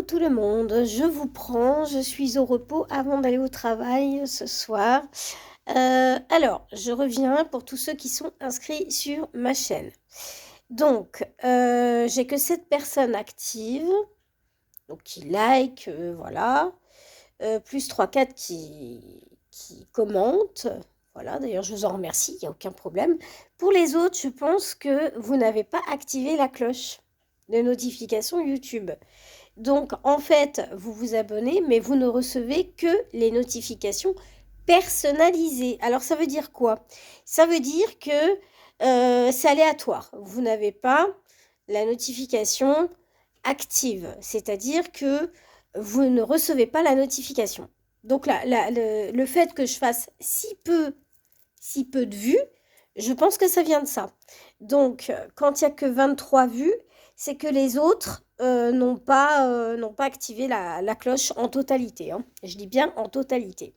tout le monde, je vous prends, je suis au repos avant d'aller au travail ce soir. Alors, je reviens pour tous ceux qui sont inscrits sur ma chaîne. Donc, j'ai que 7 personnes actives, donc qui like, voilà, plus 3-4 qui commentent. Voilà, d'ailleurs, je vous en remercie, il n'y a aucun problème. Pour les autres, je pense que vous n'avez pas activé la cloche de notification YouTube. Donc, en fait, vous vous abonnez, mais vous ne recevez que les notifications personnalisées. Alors, ça veut dire quoi? Ça veut dire que c'est aléatoire. Vous n'avez pas la notification active, c'est-à-dire que vous ne recevez pas la notification. Donc, le fait que je fasse si peu de vues, je pense que ça vient de ça. Donc, quand il n'y a que 23 vues, c'est que les autres n'ont pas activé la cloche en totalité, hein. Je dis bien en totalité.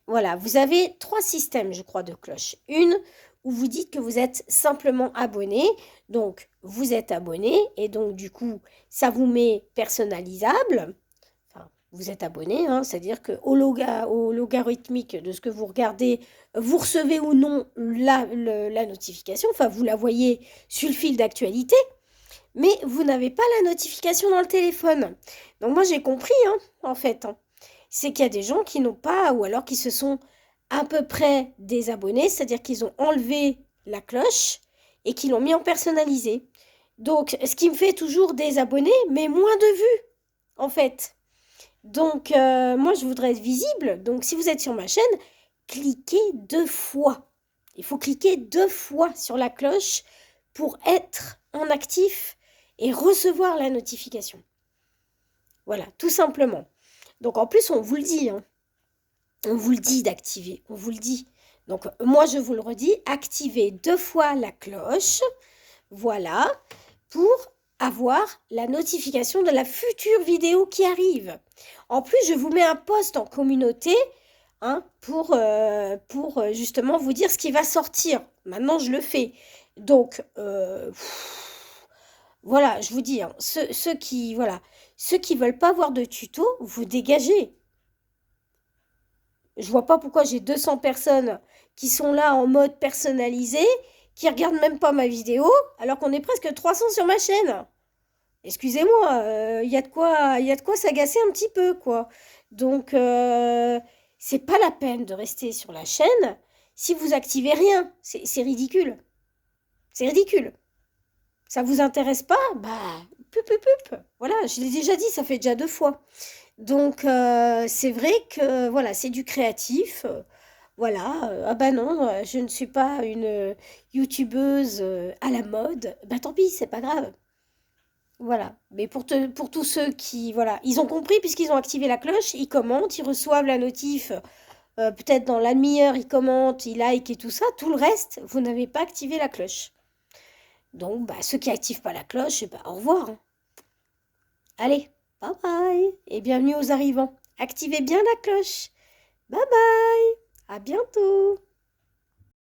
Voilà, vous avez 3 systèmes, je crois, de cloche. Une où vous dites que vous êtes simplement abonné. Donc, vous êtes abonné et donc, du coup, ça vous met personnalisable. Enfin, vous êtes abonné, hein, c'est-à-dire qu'au logarithmique de ce que vous regardez, vous recevez ou non la notification. Enfin, vous la voyez sur le fil d'actualité. Mais vous n'avez pas la notification dans le téléphone. Donc moi j'ai compris, hein, en fait, hein. C'est qu'il y a des gens qui n'ont pas, ou alors qui se sont à peu près désabonnés, c'est-à-dire qu'ils ont enlevé la cloche et qu'ils l'ont mis en personnalisé. Donc ce qui me fait toujours désabonner, mais moins de vues, en fait. Donc moi je voudrais être visible. Donc si vous êtes sur ma chaîne, cliquez 2 fois. Il faut cliquer 2 fois sur la cloche pour être en actif et recevoir la notification. Voilà, tout simplement. Donc en plus, on vous le dit, hein. On vous le dit d'activer, on vous le dit. Donc moi, je vous le redis, activez 2 fois la cloche, voilà, pour avoir la notification de la future vidéo qui arrive. En plus, je vous mets un post en communauté, hein, pour justement vous dire ce qui va sortir. Maintenant, je le fais. Donc, voilà, je vous dis, hein, ceux qui veulent pas voir de tuto, vous dégagez. Je vois pas pourquoi j'ai 200 personnes qui sont là en mode personnalisé, qui regardent même pas ma vidéo, alors qu'on est presque 300 sur ma chaîne. Excusez-moi, il y a de quoi s'agacer un petit peu, quoi. Donc, c'est pas la peine de rester sur la chaîne si vous activez rien. C'est ridicule. C'est ridicule. Ça vous intéresse pas? Bah, pup. Voilà, je l'ai déjà dit, ça fait déjà 2 fois. Donc, c'est vrai que, voilà, c'est du créatif. Voilà, ah bah non, je ne suis pas une youtubeuse à la mode. Bah tant pis, c'est pas grave. Voilà. Mais pour tous ceux qui, voilà, ils ont compris puisqu'ils ont activé la cloche, ils commentent, ils reçoivent la notif. Peut-être dans la demi-heure, ils commentent, ils like et tout ça. Tout le reste, vous n'avez pas activé la cloche. Donc, bah, ceux qui activent pas la cloche, bah, au revoir, hein. Allez, bye bye et bienvenue aux arrivants. Activez bien la cloche. Bye bye, à bientôt.